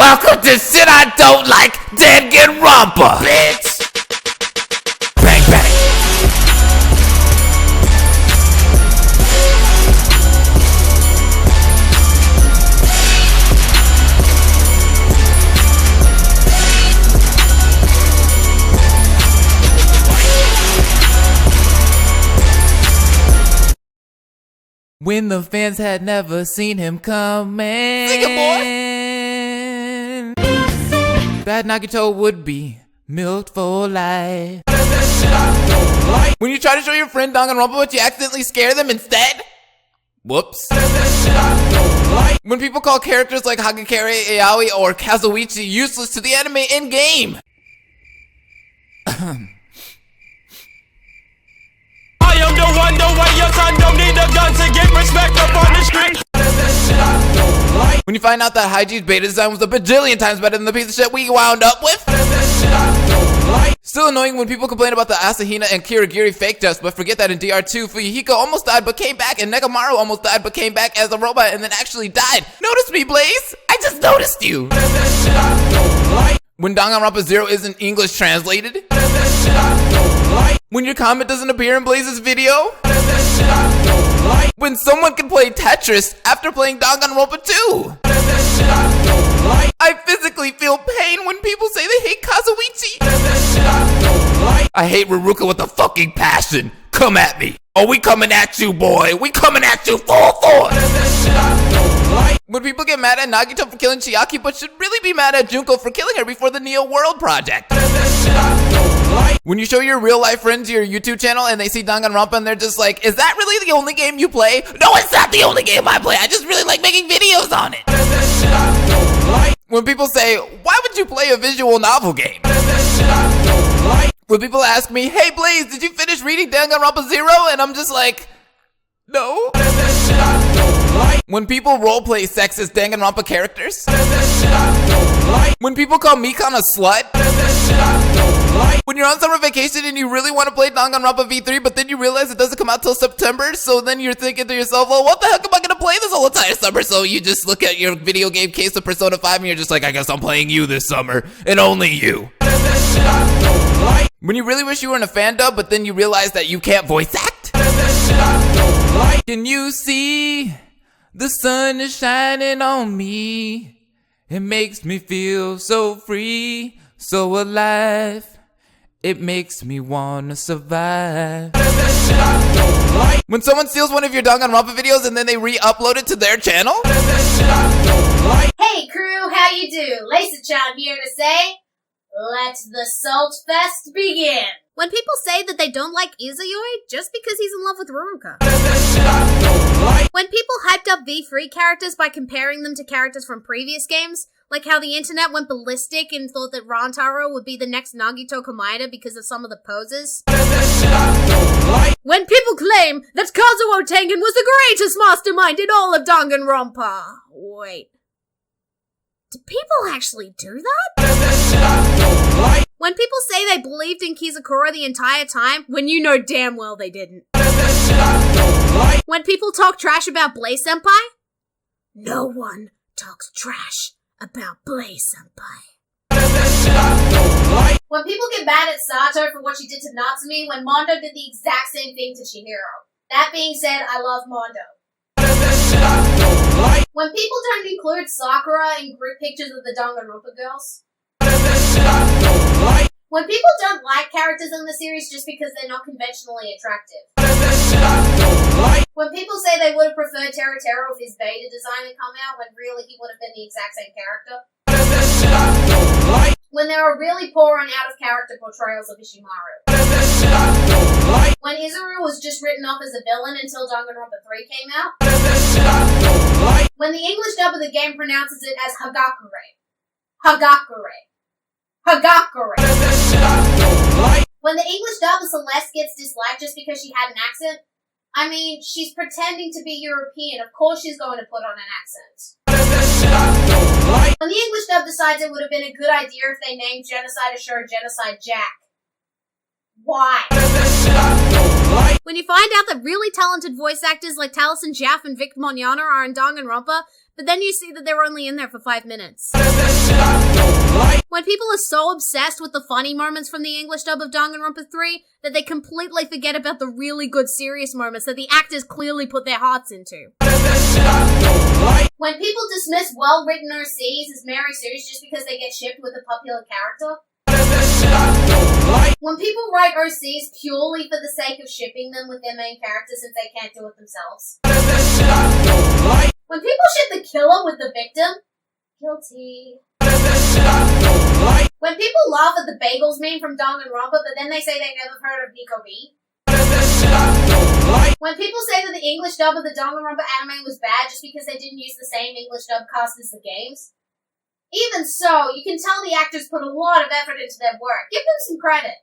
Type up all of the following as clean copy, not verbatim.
Welcome to Shit I Don't Like, Danganronpa, bitch! Bang, bang! When the fans had never seen him coming. Sing it, boy! That Nagito would be milked for life. When you try to show your friend Danganronpa but you accidentally scare them instead? Whoops. When people call characters like Hagakure, Aoi, or Kazuichi useless to the anime in-game. I am the one, the way your son don't need a gun to get respect up on the street. When you find out that Haiji's beta design was a bajillion times better than the piece of shit we wound up with. Still annoying when people complain about the Asahina and Kirigiri fake deaths, but forget that in DR2, Fuyuhiko almost died but came back, and Nekomaru almost died but came back as a robot and then actually died. Notice me, Blaze! I just noticed you! When Danganronpa 0 isn't English translated. When your comment doesn't appear in Blaze's video. When someone can play Tetris after playing Danganronpa 2. I physically feel pain when people say they hate Kazuichi. I hate Ruruka with a fucking passion. Come at me. Oh, we coming at you, boy. We coming at you full force. When people get mad at Nagito for killing Chiaki, but should really be mad at Junko for killing her before the Neo World project. When you show your real life friends your YouTube channel and they see Danganronpa and they're just like, is that really the only game you play? No, it's not the only game I play. I just really like making videos on it. When people say, why would you play a visual novel game? When people ask me, hey Blaze, did you finish reading Danganronpa 0? And I'm just like, no. When people roleplay sexist Danganronpa characters. When people call Mikan a slut. When you're on summer vacation and you really want to play Danganronpa V3, but then you realize it doesn't come out till September, so then you're thinking to yourself, well, what the heck am I gonna play this whole entire summer? So you just look at your video game case of Persona 5 and you're just like, I guess I'm playing you this summer, and only you. When you really wish you were in a fandom, but then you realize that you can't voice act. Can you see the sun is shining on me? It makes me feel so free, so alive. It makes me wanna survive. When someone steals one of your Danganronpa videos and then they re-upload it to their channel? Hey crew, how you do? Lisa-chan here to say, let the Salt Fest begin! When people say that they don't like Izayoi just because he's in love with Ruruka. When people hyped up V3 characters by comparing them to characters from previous games, like how the internet went ballistic and thought that Rantaro would be the next Nagito Komaeda because of some of the poses. When people claim that Kazuo Tengen was the greatest mastermind in all of Danganronpa. Wait. Do people actually do that? When people say they believed in Kizakura the entire time, when you know damn well they didn't. When people talk trash about Blaze Senpai, no one talks trash about Blaze Senpai. When people get mad at Sato for what she did to Natsumi when Mondo did the exact same thing to Chihiro. That being said, I love Mondo. When people don't include Sakura in group pictures of the Danganronpa girls. When people don't like characters in the series just because they're not conventionally attractive. When people say they would have preferred Teruteru if his beta design had come out, when really he would have been the exact same character. When there are really poor and out-of-character portrayals of Ishimaru. When Izuru was just written off as a villain until Danganronpa 3 came out. When the English dub of the game pronounces it as Hagakure. Hagakure. Hagakure. When the English dub of Celeste gets disliked just because she had an accent. I mean, she's pretending to be European. Of course she's going to put on an accent. When the English dub decides it would have been a good idea if they named Genocide Ashura Genocide Jack. Why? When you find out that really talented voice actors like Taliesin Jaff and Vic Mignogna are in Danganronpa, but then you see that they're only in there for 5 minutes. When people are so obsessed with the funny moments from the English dub of Danganronpa 3 that they completely forget about the really good serious moments that the actors clearly put their hearts into. When people dismiss well-written OCs as Mary Sue's just because they get shipped with a popular character. When people write OCs purely for the sake of shipping them with their main character since they can't do it themselves. When people ship the killer with the victim. Guilty. When people laugh at the bagels meme from Danganronpa, but then they say they never heard of Nico B. When people say that the English dub of the Danganronpa anime was bad just because they didn't use the same English dub cast as the games. Even so, you can tell the actors put a lot of effort into their work. Give them some credit.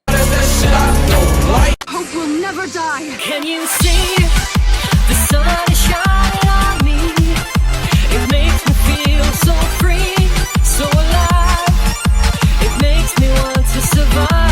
Hope will never die. Can you see the sun is shining on me? It makes me feel so free, so alive. It makes me want to survive.